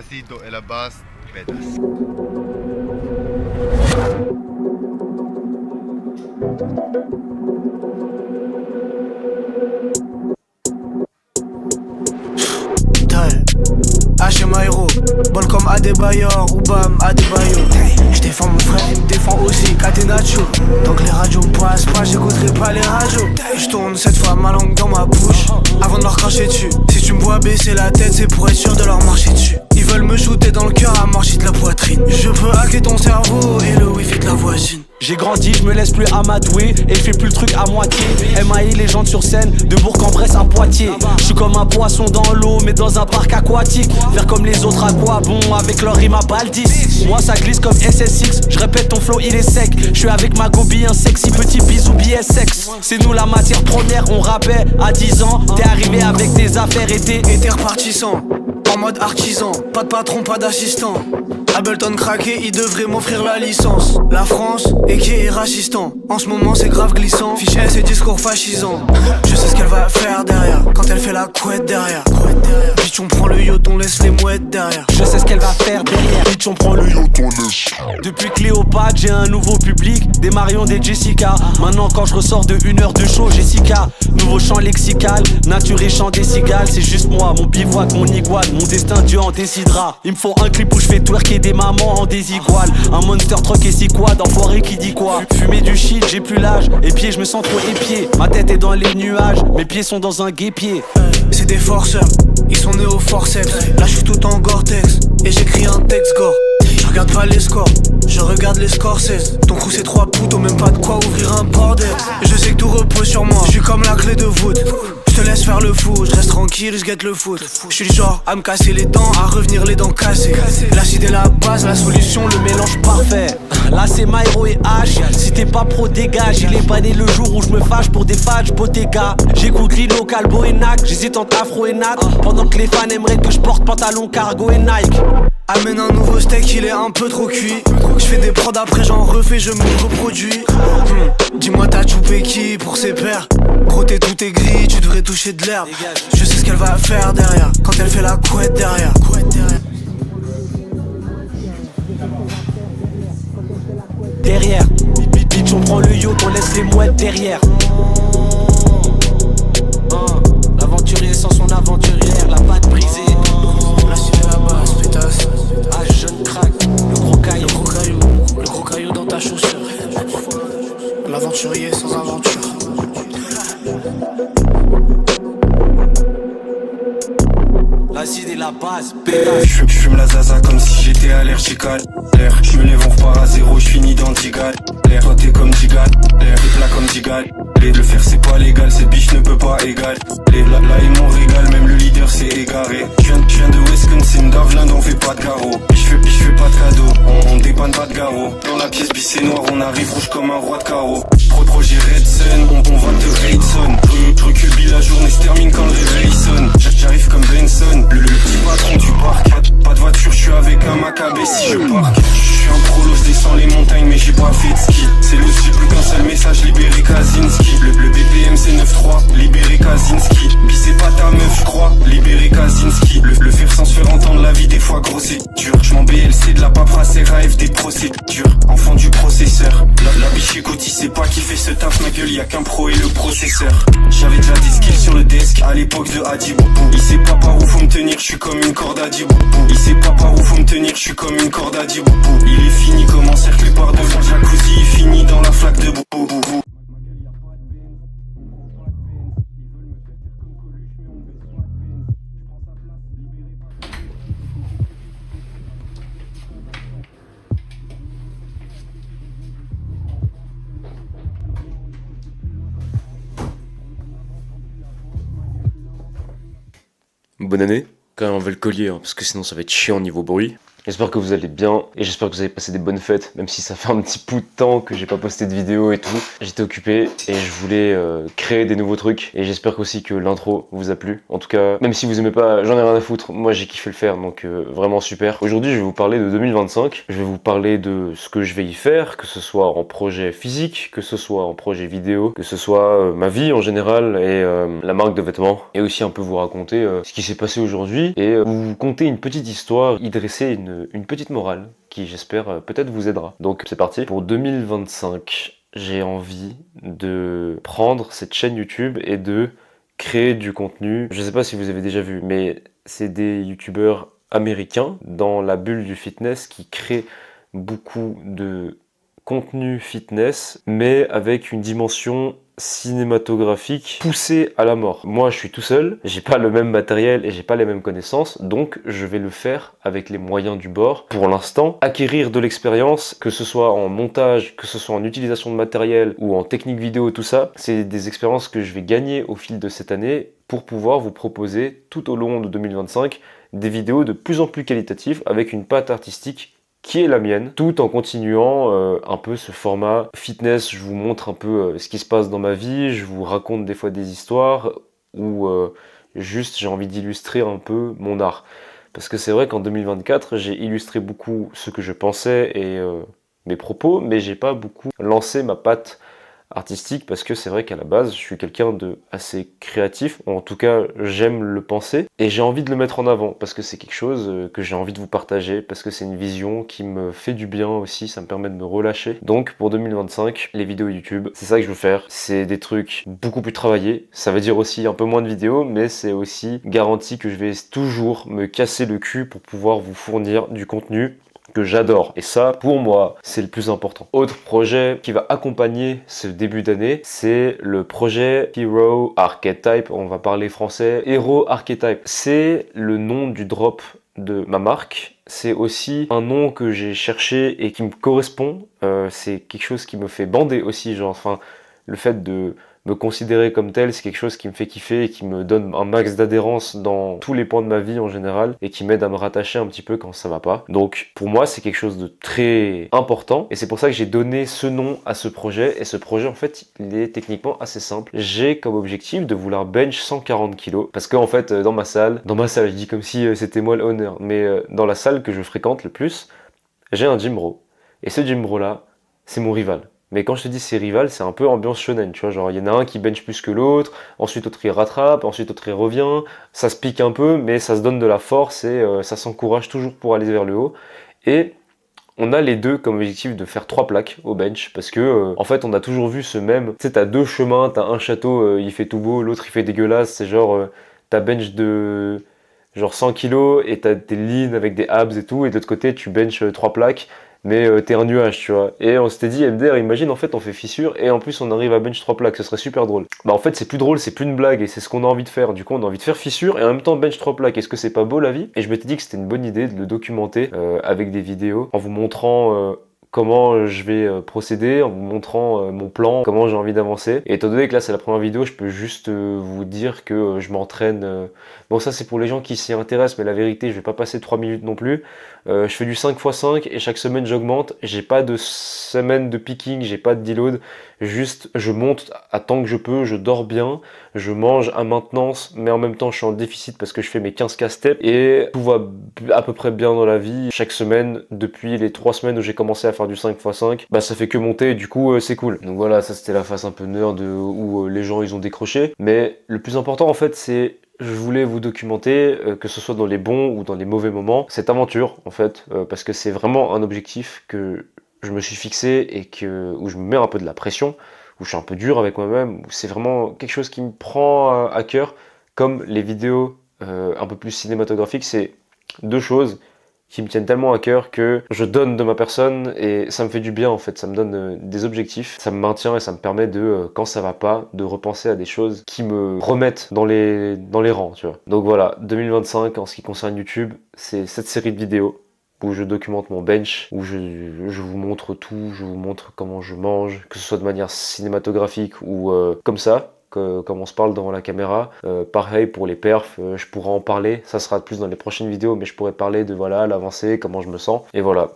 Despacito et la basse, Pedas. HMAERO, bol comme Adebayor ou Bam Adebayo. Je défends mon frère, il me défend aussi, Catenaccio. Tant que les radios me passent pas, j'écouterai pas les radios. Je tourne cette fois ma langue dans ma bouche avant de leur cracher dessus. Si tu me vois baisser la tête, c'est pour être sûr de leur marcher dessus. Ils veulent me shooter dans le cœur à marcher de la poitrine. Je peux hacker ton cerveau et le wifi de la voisine. J'ai grandi, je me laisse plus amadouer et je fais plus le truc à moitié. MAI, légende sur scène, de Bourg-en-Bresse à Poitiers. Je suis comme un poisson dans l'eau, mais dans un parc aquatique. Faire comme les autres à quoi bon, avec leur rime à Baldis. Moi ça glisse comme SSX, je répète ton flow il est sec. Je suis avec ma gobie, un sexy petit bisou BSX. C'est nous la matière première, on rappait à 10 ans. T'es arrivé avec tes affaires et t'es repartissant, en mode artisan. Pas de patron, pas d'assistant. Ableton craqué, il devrait m'offrir la licence. La France, et qui est racistant. En ce moment c'est grave glissant. Fiche S et discours fascisant. Je sais ce qu'elle va faire derrière, quand elle fait la couette derrière. Bitch on prend le yacht, on laisse les mouettes derrière. Je sais ce qu'elle va faire derrière. Bitch on prend le yacht, on laisse. Depuis Cléopâtre j'ai un nouveau public. Des Marion, des Jessica. Maintenant quand je ressors de 1 heure de show, Jessica. Nouveau chant lexical, nature et chant des cigales. C'est juste moi, mon bivouac, mon iguane. Mon destin Dieu en décidera. Il me faut un clip où je fais twerker des mamans en désigual. Un monster truck et 6 quad, enfoiré qui dit quoi. Fumer du shit, j'ai plus l'âge. Et pieds, je me sens trop épié. Ma tête est dans les nuages, mes pieds sont dans un guépier. C'est des forceurs, ils sont nés au forceps. Là je suis tout en Gore-Tex et j'écris un texte gore. Je regarde pas les scores, je regarde les scores 16. Ton crew c'est 3 poutes, même pas de quoi ouvrir un bordel. Je sais que tout repose sur moi, je suis comme la clé de voûte. Je te laisse faire le fou, je reste tranquille, je guette le foot. Je suis le genre à me casser les dents, à revenir les dents cassées. L'acide est la base, la solution, le mélange parfait. Là c'est Maero et H. Si t'es pas pro dégage. Il est banné le jour où je me fâche pour des fadges Bottega. J'écoute Lilo, Calbo et Nac. J'hésite entre Afro et Nat. Pendant que les fans aimeraient que je porte pantalon cargo et Nike. Amène un nouveau steak, il est un peu trop cuit. Je fais des prods après j'en refais, je me reproduis. Dis-moi t'as choupé qui pour ses pères. Gros t'es tout est gris, tu devrais toucher de l'herbe. Je sais ce qu'elle va faire derrière, quand elle fait la couette derrière. Derrière, bitch on prend le yacht, on laisse les mouettes derrière. L'aventurier sans son aventurière, la patte brisée. La cible est la base, pétasse. Ah jeune crack, le gros caillou. Le gros caillou dans ta chaussure. L'aventurier sans aventure. L'acide est la base, pétasse. Je fume la zaza comme si j'étais allergique à l'air. Je me lève, on repart à zéro, je finis dans 10 gal. L'air, toi t'es comme 10 gal. L'air, t'es plat comme 10 gal. Le faire c'est pas légal, cette biche ne peut pas égaler. Là est mon régal, même le leader s'est égaré. Je viens de Wisconsin, d'Avelin, on fait pas de carreau. Je fais pas de cadeau, on dépanne pas de garrot. Dans la pièce bissée noire, on arrive rouge comme un roi de carreau. Projet Red Sun, on va te Red Sun. Je recule la journée se termine quand le réveil sonne. J'arrive comme Benson, le petit patron du parc. Pas de voiture, je suis avec un Macabé si je parque. Je suis un prolo, je descends les montagnes mais j'ai pas fait de ski. C'est le j'ai plus qu'un seul message, libéré Kaczynski. Le BPM c'est 9-3, libéré Kaczynski. Bis c'est pas ta meuf, je crois, libéré Kaczynski. Le faire sans se faire entendre la vie des fois gros c'est dur. J'm'en BLC de la paperasse et rêve des procédures. Enfant du processeur, la biche écoute, il sait pas qui fait ce taf, ma gueule, y'a qu'un pro et le processeur. J'avais déjà des skills sur le desk à l'époque de Adiboubou. Il sait pas par où faut me tenir, je suis comme une corde à Adiboubou. Il sait pas par où faut me tenir, je suis comme une corde à Adiboubou. Il est fini comme encerclé par devant le jacuzzi, il finit dans la flaque de boubou. Bonne année, quand même enlever le collier, hein, parce que sinon ça va être chiant niveau bruit. J'espère que vous allez bien et j'espère que vous avez passé des bonnes fêtes, même si ça fait un petit bout de temps que j'ai pas posté de vidéo et tout. J'étais occupé et je voulais créer des nouveaux trucs et j'espère aussi que l'intro vous a plu. En tout cas, même si vous aimez pas, j'en ai rien à foutre, moi j'ai kiffé le faire, donc vraiment super. Aujourd'hui, je vais vous parler de 2025, je vais vous parler de ce que je vais y faire, que ce soit en projet physique, que ce soit en projet vidéo, que ce soit ma vie en général et la marque de vêtements, et aussi un peu vous raconter ce qui s'est passé aujourd'hui et vous conter une petite histoire, y dresser une petite morale qui, j'espère, peut-être vous aidera. Donc c'est parti. Pour 2025, j'ai envie de prendre cette chaîne YouTube et de créer du contenu. Je sais pas si vous avez déjà vu, mais c'est des youtubeurs américains dans la bulle du fitness qui créent beaucoup de contenu fitness, mais avec une dimension cinématographique poussée à la mort. Moi, je suis tout seul, j'ai pas le même matériel et j'ai pas les mêmes connaissances, donc je vais le faire avec les moyens du bord. Pour l'instant, acquérir de l'expérience, que ce soit en montage, que ce soit en utilisation de matériel ou en technique vidéo, tout ça, c'est des expériences que je vais gagner au fil de cette année pour pouvoir vous proposer tout au long de 2025 des vidéos de plus en plus qualitatives avec une patte artistique qui est la mienne, tout en continuant un peu ce format fitness. Je vous montre un peu ce qui se passe dans ma vie, je vous raconte des fois des histoires où juste j'ai envie d'illustrer un peu mon art. Parce que c'est vrai qu'en 2024, j'ai illustré beaucoup ce que je pensais et mes propos, mais j'ai pas beaucoup lancé ma patte artistique parce que c'est vrai qu'à la base je suis quelqu'un de assez créatif, ou en tout cas j'aime le penser et j'ai envie de le mettre en avant parce que c'est quelque chose que j'ai envie de vous partager, parce que c'est une vision qui me fait du bien aussi, ça me permet de me relâcher. Donc pour 2025, les vidéos YouTube, c'est ça que je veux faire, c'est des trucs beaucoup plus travaillés, ça veut dire aussi un peu moins de vidéos, mais c'est aussi garanti que je vais toujours me casser le cul pour pouvoir vous fournir du contenu que j'adore. Et ça, pour moi, c'est le plus important. Autre projet qui va accompagner ce début d'année, c'est le projet Hero Archetype. On va parler français. Hero Archetype, c'est le nom du drop de ma marque. C'est aussi un nom que j'ai cherché et qui me correspond. C'est quelque chose qui me fait bander aussi. Genre, enfin, le fait de me considérer comme tel, c'est quelque chose qui me fait kiffer et qui me donne un max d'adhérence dans tous les points de ma vie en général et qui m'aide à me rattacher un petit peu quand ça va pas. Donc pour moi, c'est quelque chose de très important et c'est pour ça que j'ai donné ce nom à ce projet. Et ce projet, en fait, il est techniquement assez simple. J'ai comme objectif de vouloir bench 140 kg parce qu'en fait, dans ma salle, je dis comme si c'était moi le honneur, mais dans la salle que je fréquente le plus, j'ai un gym bro. Et ce gym bro là, c'est mon rival. Mais quand je te dis c'est rival, c'est un peu ambiance shonen, tu vois, genre il y en a un qui bench plus que l'autre, ensuite l'autre il rattrape, ensuite l'autre il revient, ça se pique un peu, mais ça se donne de la force et ça s'encourage toujours pour aller vers le haut. Et on a les deux comme objectif de faire 3 plaques au bench, parce que en fait on a toujours vu ce même, tu sais, t'as deux chemins, t'as un château, il fait tout beau, l'autre il fait dégueulasse, c'est genre t'as bench de genre 100 kg et t'as des lean avec des abs et tout, et de l'autre côté tu bench 3 plaques, mais t'es un nuage, tu vois. Et on s'était dit, MDR, imagine, en fait, on fait fissure, et en plus, on arrive à bench 3 plaques, ce serait super drôle. Bah, en fait, c'est plus drôle, c'est plus une blague, et c'est ce qu'on a envie de faire. Du coup, on a envie de faire fissure, et en même temps, bench 3 plaques. Est-ce que c'est pas beau, la vie? Et je m'étais dit que c'était une bonne idée de le documenter avec des vidéos, en vous montrant comment je vais procéder, en vous montrant mon plan, comment j'ai envie d'avancer. Et étant donné que là c'est la première vidéo, je peux juste vous dire que je m'entraîne. Bon, ça c'est pour les gens qui s'y intéressent, mais la vérité, je vais pas passer 3 minutes non plus. Je fais du 5x5 et chaque semaine j'augmente. J'ai pas de semaine de picking, j'ai pas de deload. Juste je monte à tant que je peux, je dors bien, je mange à maintenance, mais en même temps je suis en déficit parce que je fais mes 15K steps et tout va à peu près bien dans la vie. Chaque semaine, depuis les 3 semaines où j'ai commencé à faire du 5x5, bah ça fait que monter et du coup c'est cool. Donc voilà, ça c'était la phase un peu nerd où les gens ils ont décroché. Mais le plus important en fait c'est je voulais vous documenter, que ce soit dans les bons ou dans les mauvais moments, cette aventure en fait, parce que c'est vraiment un objectif que je me suis fixé et où je me mets un peu de la pression, où je suis un peu dur avec moi-même, où c'est vraiment quelque chose qui me prend à cœur, comme les vidéos un peu plus cinématographiques, c'est deux choses qui me tiennent tellement à cœur que je donne de ma personne et ça me fait du bien en fait, ça me donne des objectifs, ça me maintient et ça me permet de, quand ça va pas, de repenser à des choses qui me remettent dans les rangs, tu vois. Donc voilà, 2025 en ce qui concerne YouTube, c'est cette série de vidéos où je documente mon bench, où je vous montre tout, je vous montre comment je mange, que ce soit de manière cinématographique ou comme ça, comme on se parle devant la caméra. Pareil pour les perfs, je pourrais en parler, ça sera plus dans les prochaines vidéos, mais je pourrais parler de voilà l'avancée, comment je me sens, et voilà.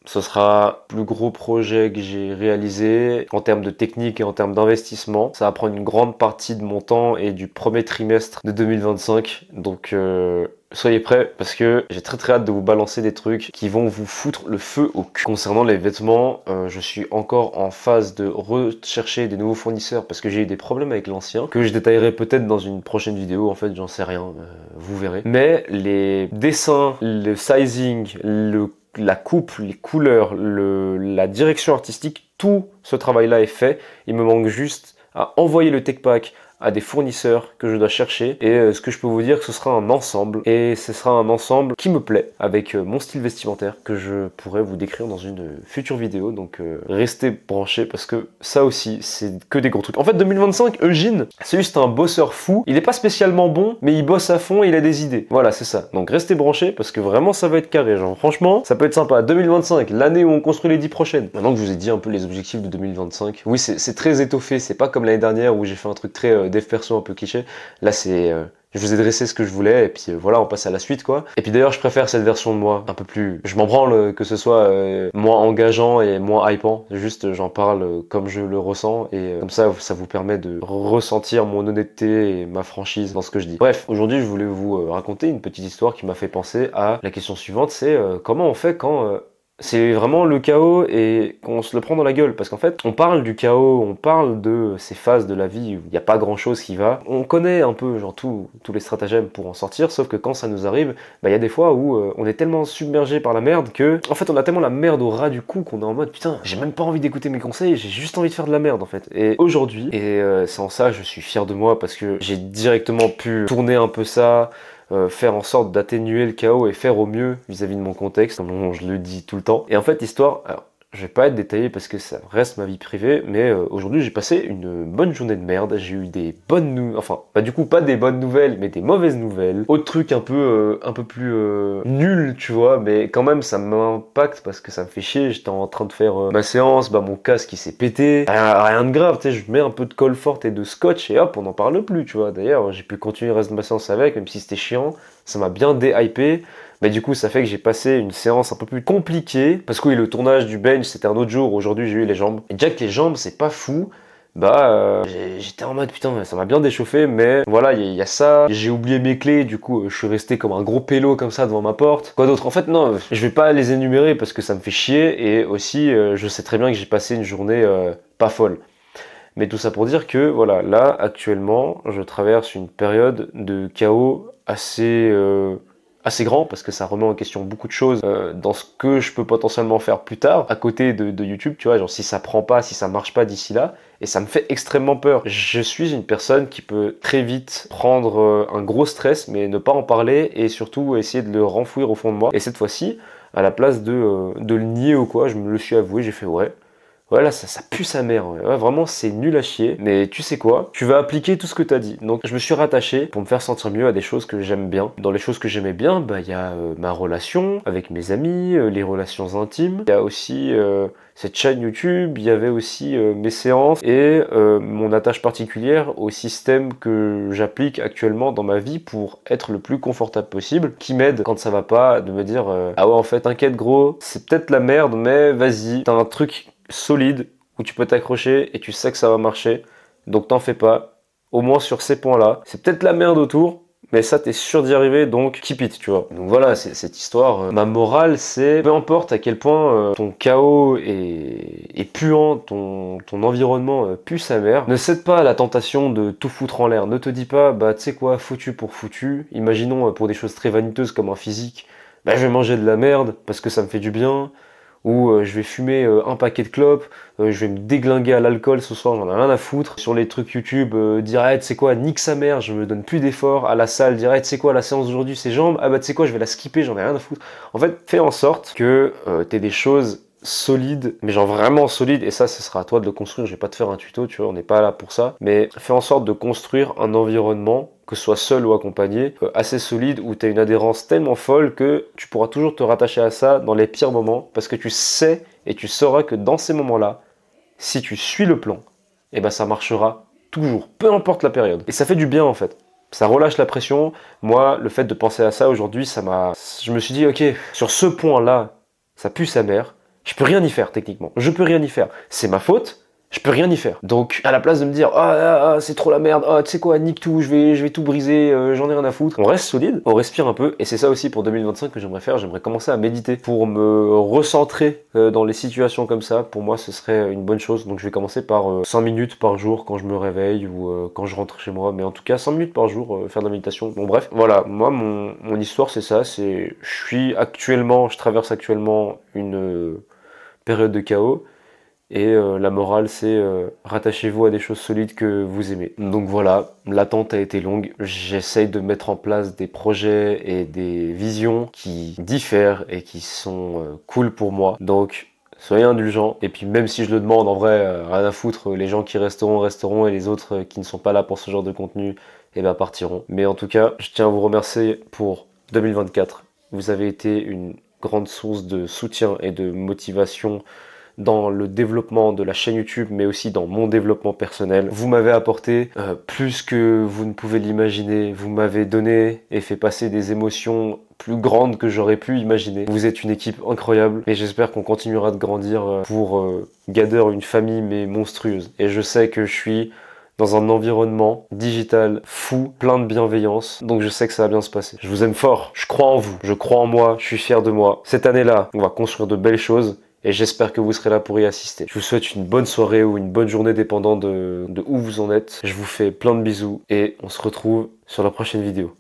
Ce sera le plus gros projet que j'ai réalisé en termes de technique et en termes d'investissement. Ça va prendre une grande partie de mon temps et du premier trimestre de 2025. Donc soyez prêts parce que j'ai très hâte de vous balancer des trucs qui vont vous foutre le feu au cul. Concernant les vêtements, je suis encore en phase de rechercher des nouveaux fournisseurs parce que j'ai eu des problèmes avec l'ancien que je détaillerai peut-être dans une prochaine vidéo. En fait, j'en sais rien, vous verrez. Mais les dessins, le sizing, la coupe, les couleurs, la direction artistique, tout ce travail-là est fait. Il me manque juste à envoyer le tech pack à des fournisseurs que je dois chercher et ce que je peux vous dire que ce sera un ensemble et ce sera un ensemble qui me plaît avec mon style vestimentaire que je pourrais vous décrire dans une future vidéo. Donc restez branchés parce que ça aussi c'est que des gros trucs. En fait 2025 Eugene c'est juste un bosseur fou, il est pas spécialement bon mais il bosse à fond et il a des idées. Voilà c'est ça, donc restez branchés parce que vraiment ça va être carré, genre franchement ça peut être sympa. 2025, l'année où on construit les 10 prochaines. Maintenant que je vous ai dit un peu les objectifs de 2025, oui c'est très étoffé, c'est pas comme l'année dernière où j'ai fait un truc très dev perso un peu cliché. Là c'est je vous ai dressé ce que je voulais et puis voilà on passe à la suite quoi. Et puis d'ailleurs je préfère cette version de moi un peu plus, je m'en branle que ce soit moins engageant et moins hypant, juste j'en parle comme je le ressens et comme ça vous permet de ressentir mon honnêteté et ma franchise dans ce que je dis. Bref, aujourd'hui je voulais vous raconter une petite histoire qui m'a fait penser à la question suivante, c'est comment on fait quand c'est vraiment le chaos et qu'on se le prend dans la gueule. Parce qu'en fait, on parle du chaos, on parle de ces phases de la vie où il n'y a pas grand chose qui va. On connaît un peu genre tous les stratagèmes pour en sortir, sauf que quand ça nous arrive, bah, y a des fois où on est tellement submergé par la merde que, en fait, on a tellement la merde au ras du cou qu'on est en mode putain, j'ai même pas envie d'écouter mes conseils, j'ai juste envie de faire de la merde en fait. Et aujourd'hui, c'est en ça je suis fier de moi parce que j'ai directement pu tourner un peu ça, faire en sorte d'atténuer le chaos et faire au mieux vis-à-vis de mon contexte, comme je le dis tout le temps. Et en fait, l'histoire, alors, je vais pas être détaillé parce que ça reste ma vie privée, mais aujourd'hui j'ai passé une bonne journée de merde, j'ai eu des bonnes nouvelles, enfin, bah du coup pas des bonnes nouvelles, mais des mauvaises nouvelles. Autre truc un peu plus nul, tu vois, mais quand même ça m'impacte parce que ça me fait chier, j'étais en train de faire ma séance, bah mon casque il s'est pété, rien de grave, tu sais, je mets un peu de colle forte et de scotch et hop, on n'en parle plus, tu vois. D'ailleurs, j'ai pu continuer le reste de ma séance avec, même si c'était chiant, ça m'a bien déhypé. Mais du coup, ça fait que j'ai passé une séance un peu plus compliquée. Parce que oui, le tournage du bench, c'était un autre jour. Aujourd'hui, j'ai eu les jambes. Et déjà que les jambes, c'est pas fou. Bah, j'étais en mode putain, ça m'a bien déchauffé. Mais voilà, il y a ça. J'ai oublié mes clés. Du coup, je suis resté comme un gros pélo comme ça devant ma porte. Quoi d'autre? En fait, non, je vais pas les énumérer parce que ça me fait chier. Et aussi, je sais très bien que j'ai passé une journée pas folle. Mais tout ça pour dire que, voilà, là, actuellement, je traverse une période de chaos assez grand parce que ça remet en question beaucoup de choses dans ce que je peux potentiellement faire plus tard à côté de YouTube, tu vois, genre si ça prend pas, si ça marche pas d'ici là, et ça me fait extrêmement peur. Je suis une personne qui peut très vite prendre un gros stress mais ne pas en parler et surtout essayer de le renfouir au fond de moi. Et cette fois-ci, à la place de le nier ou quoi, je me le suis avoué, j'ai fait ouais. Voilà, ça pue sa mère, ouais, vraiment c'est nul à chier, mais tu sais quoi, tu vas appliquer tout ce que t'as dit. Donc je me suis rattaché pour me faire sentir mieux à des choses que j'aime bien. Dans les choses que j'aimais bien, bah il y a ma relation avec mes amis, les relations intimes, il y a aussi cette chaîne YouTube, il y avait aussi mes séances et mon attache particulière au système que j'applique actuellement dans ma vie pour être le plus confortable possible, qui m'aide quand ça va pas, de me dire ah ouais en fait t'inquiète gros, c'est peut-être la merde mais vas-y, t'as un truc solide où tu peux t'accrocher et tu sais que ça va marcher, donc t'en fais pas, au moins sur ces points là, c'est peut-être la merde autour mais ça t'es sûr d'y arriver donc keep it, tu vois. Donc voilà, c'est cette histoire, ma morale c'est peu importe à quel point ton chaos est puant, ton environnement pue sa mère, ne cède pas à la tentation de tout foutre en l'air, ne te dis pas bah tu sais quoi, foutu pour foutu, imaginons pour des choses très vaniteuses comme un physique, bah je vais manger de la merde parce que ça me fait du bien, ou je vais fumer un paquet de clopes, je vais me déglinguer à l'alcool ce soir, j'en ai rien à foutre. Sur les trucs YouTube, dire hey, tu sais quoi, nique sa mère, je me donne plus d'efforts. À la salle, dire hey, tu sais quoi, la séance d'aujourd'hui c'est jambes, ah bah tu sais quoi, je vais la skipper, j'en ai rien à foutre. En fait, fais en sorte que t'aies des choses solides, mais genre vraiment solides, et ça ce sera à toi de le construire, je vais pas te faire un tuto, tu vois, on n'est pas là pour ça, mais fais en sorte de construire un environnement, que ce soit seul ou accompagné, assez solide, où tu as une adhérence tellement folle que tu pourras toujours te rattacher à ça dans les pires moments, parce que tu sais et tu sauras que dans ces moments-là, si tu suis le plan, et ben ça marchera toujours, peu importe la période. Et ça fait du bien en fait. Ça relâche la pression. Moi, le fait de penser à ça aujourd'hui, je me suis dit, ok, sur ce point-là, ça pue sa mère. Je peux rien y faire techniquement. Je peux rien y faire. C'est ma faute. Je peux rien y faire. Donc, à la place de me dire c'est trop la merde, tu sais quoi, nique tout, je vais tout briser, j'en ai rien à foutre. On reste solide, on respire un peu, et c'est ça aussi pour 2025 que j'aimerais faire. J'aimerais commencer à méditer pour me recentrer dans les situations comme ça. Pour moi, ce serait une bonne chose. Donc, je vais commencer par 5 minutes par jour quand je me réveille ou quand je rentre chez moi. Mais en tout cas, 5 minutes par jour, faire de la méditation. Bon, bref, voilà. Moi, mon histoire, c'est ça. Je traverse actuellement une période de chaos. Et la morale, c'est rattachez-vous à des choses solides que vous aimez. Donc voilà, l'attente a été longue. J'essaye de mettre en place des projets et des visions qui diffèrent et qui sont cool pour moi. Donc soyez indulgents. Et puis même si je le demande, en vrai, rien à foutre. Les gens qui resteront et les autres qui ne sont pas là pour ce genre de contenu, eh ben partiront. Mais en tout cas, je tiens à vous remercier pour 2024. Vous avez été une grande source de soutien et de motivation dans le développement de la chaîne YouTube, mais aussi dans mon développement personnel. Vous m'avez apporté plus que vous ne pouvez l'imaginer. Vous m'avez donné et fait passer des émotions plus grandes que j'aurais pu imaginer. Vous êtes une équipe incroyable et j'espère qu'on continuera de grandir pour Gather, une famille mais monstrueuse. Et je sais que je suis dans un environnement digital fou, plein de bienveillance, donc je sais que ça va bien se passer. Je vous aime fort, je crois en vous, je crois en moi, je suis fier de moi. Cette année-là, on va construire de belles choses. Et j'espère que vous serez là pour y assister. Je vous souhaite une bonne soirée ou une bonne journée dépendant de où vous en êtes. Je vous fais plein de bisous et on se retrouve sur la prochaine vidéo.